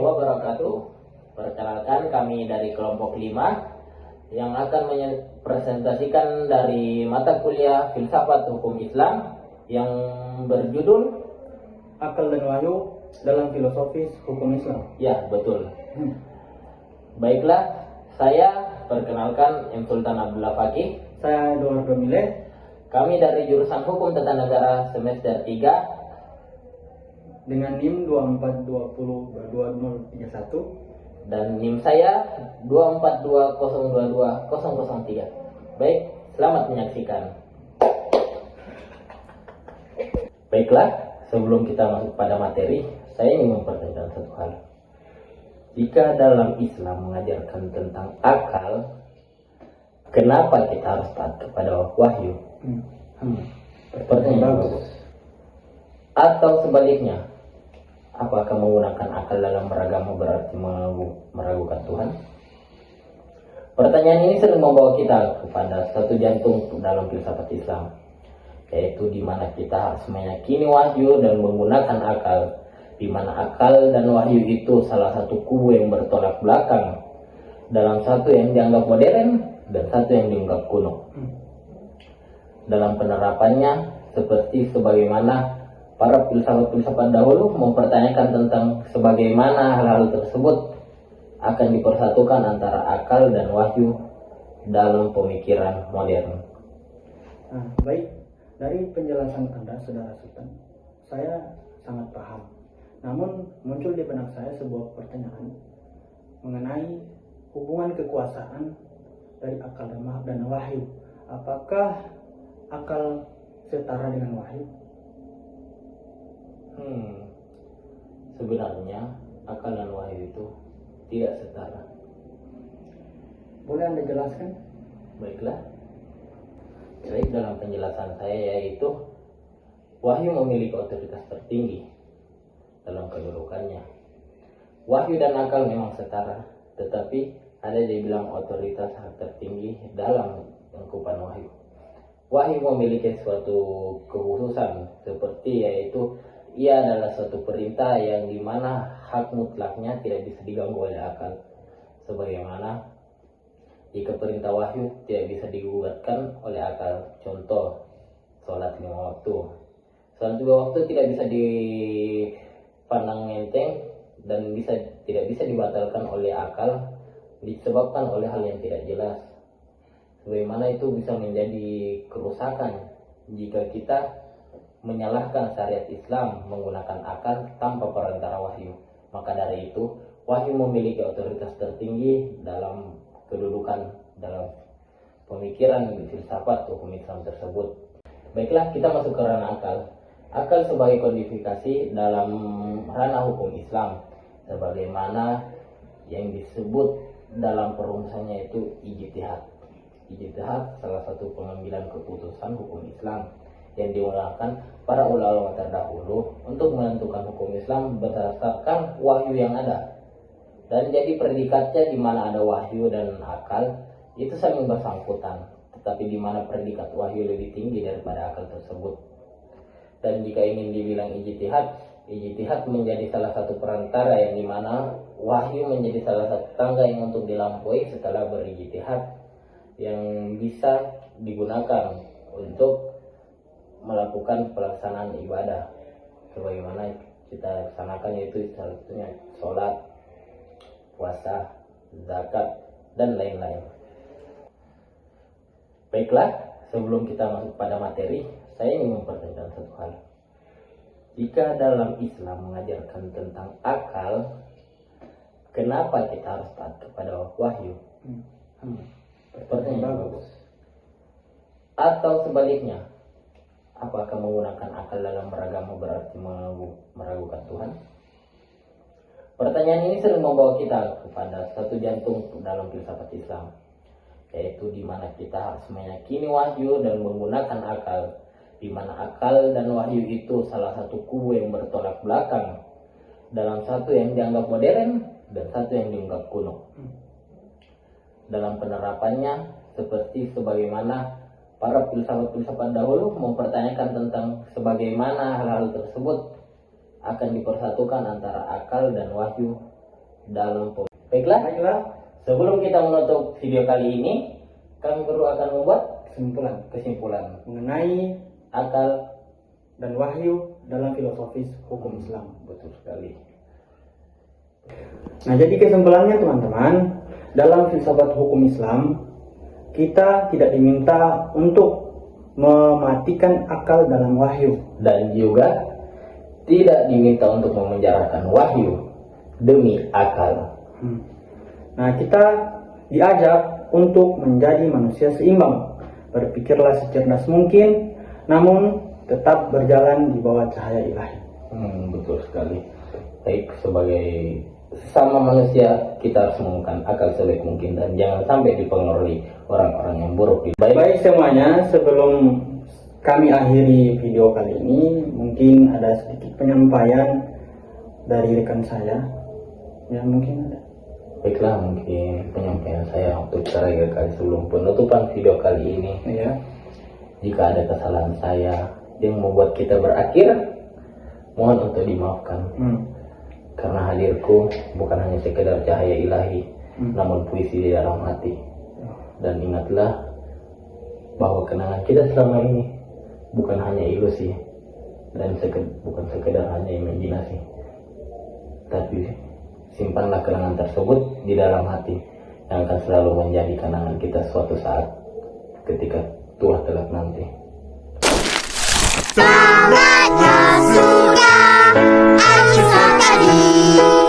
wabarakatuh. Perkenalkan, kami dari kelompok 5 yang akan presentasikan dari mata kuliah Filsafat Hukum Islam yang berjudul Akal dan Wahyu dalam Filosofis Hukum Islam. Ya, betul. Baiklah, saya perkenalkan M. Sultan Abdullah Fakih. Saya Eduardo Mile. Kami dari jurusan Hukum Tata Negara semester 3 dengan NIM 2420-2031 dan NIM saya 242022003. Baik, selamat menyaksikan. Baiklah, sebelum kita masuk pada materi, saya ingin mempertanyakan satu hal. Jika dalam Islam mengajarkan tentang akal, kenapa kita harus taat kepada wahyu? Pertanyaan bagus. Atau sebaliknya, apakah menggunakan akal dalam beragama berarti meragukan Tuhan? Pertanyaan ini sering membawa kita kepada satu jantung dalam filsafat Islam, yaitu di mana kita harus meyakini wahyu dan menggunakan akal, di mana akal dan wahyu itu salah satu kubu yang bertolak belakang, dalam satu yang dianggap modern dan satu yang dianggap kuno. Dalam penerapannya, seperti sebagaimana para filsafat-filsafat dahulu mempertanyakan tentang sebagaimana hal-hal tersebut akan dipersatukan antara akal dan wahyu dalam pemikiran modern. Baik, dari penjelasan Anda, Saudara Sultan, saya sangat paham. Namun muncul di benak saya sebuah pertanyaan mengenai hubungan kekuasaan dari akal dan wahyu. Apakah akal setara dengan wahyu? Sebenarnya akal dan wahyu itu tidak setara. Boleh Anda jelaskan? Baiklah. Baik, dalam penjelasan saya yaitu wahyu memiliki otoritas tertinggi dalam kedudukannya. Wahyu dan akal memang setara, tetapi ada yang dibilang otoritas tertinggi dalam lingkupan wahyu. Wahyu memiliki suatu kekhususan seperti yaitu ia adalah suatu perintah yang dimana hak mutlaknya tidak bisa diganggu oleh akal. Sebagaimana jika perintah wahyu tidak bisa digugatkan oleh akal. Contoh, sholat 5 waktu. Sholat 5 waktu tidak bisa dipandang enteng dan tidak bisa dibatalkan oleh akal disebabkan oleh hal yang tidak jelas. Bagaimana itu bisa menjadi kerusakan jika kita menyalahkan syariat Islam menggunakan akal tanpa perantara wahyu. Maka dari itu, wahyu memiliki otoritas tertinggi dalam kedudukan dalam pemikiran filsafat hukum Islam tersebut. Baiklah, kita masuk ke ranah akal. Akal sebagai kodifikasi dalam ranah hukum Islam, sebagaimana yang disebut dalam perumusannya itu ijtihad. Ijtihad salah satu pengambilan keputusan hukum Islam yang digunakan para ulama terdahulu untuk menentukan hukum Islam berdasarkan wahyu yang ada. Dan jadi predikatnya di mana ada wahyu dan akal itu saling bersangkutan, tetapi di mana predikat wahyu lebih tinggi daripada akal tersebut. Dan jika ingin dibilang ijtihad menjadi salah satu perantara yang dimana wahyu menjadi salah satu tangga yang untuk dilampaui setelah berijtihad, yang bisa digunakan untuk melakukan pelaksanaan ibadah sebagaimana kita laksanakan, yaitu salah satunya sholat, puasa, zakat, dan lain-lain. Baiklah, sebelum kita masuk pada materi, saya ingin mempertanyakan satu hal. Jika dalam Islam mengajarkan tentang akal, kenapa kita harus taat kepada wahyu? Pertanyaan bagus. Atau sebaliknya, apakah menggunakan akal dalam beragama berarti meragukan Tuhan? Pertanyaan ini sering membawa kita kepada satu jantung dalam filsafat Islam, yaitu di mana kita harus meyakini wahyu dan menggunakan akal, di mana akal dan wahyu itu salah satu kubu yang bertolak belakang, dalam satu yang dianggap modern dan satu yang dianggap kuno. Dalam penerapannya, seperti sebagaimana para filsafat-filsafat dahulu mempertanyakan tentang sebagaimana hal-hal tersebut akan dipersatukan antara akal dan wahyu dalam Baiklah, Baiklah, sebelum kita menutup video kali ini, kami perlu akan membuat kesimpulan mengenai akal. dan wahyu dalam filosofis hukum Islam. Betul sekali. Nah, jadi kesimpulannya teman-teman, dalam filsafat hukum Islam, kita tidak diminta untuk mematikan akal dalam wahyu. Dan juga tidak diminta untuk memenjarakan wahyu demi akal. Nah, kita diajak untuk menjadi manusia seimbang. Berpikirlah secerdas mungkin, namun tetap berjalan di bawah cahaya ilahi. Betul sekali. Baik, sebagai sesama manusia, kita harus menggunakan akal sebaik mungkin dan jangan sampai dipengaruhi orang-orang yang buruk. Baik semuanya, sebelum kami akhiri video kali ini, mungkin ada sedikit penyampaian dari rekan saya. Ya, mungkin ada. Baiklah, mungkin penyampaian saya untuk terakhir kali sebelum penutupan video kali ini. Ya. Jika ada kesalahan saya yang membuat kita berakhir, mohon untuk dimaafkan. Karena hadirku bukan hanya sekedar cahaya ilahi, namun puisi di dalam hati. Dan ingatlah bahwa kenangan kita selama ini bukan hanya ilusi dan bukan sekedar hanya imajinasi, tapi simpanlah kenangan tersebut di dalam hati yang akan selalu menjadi kenangan kita suatu saat ketika tua kelak nanti. Saatnya sudah akhir sekali.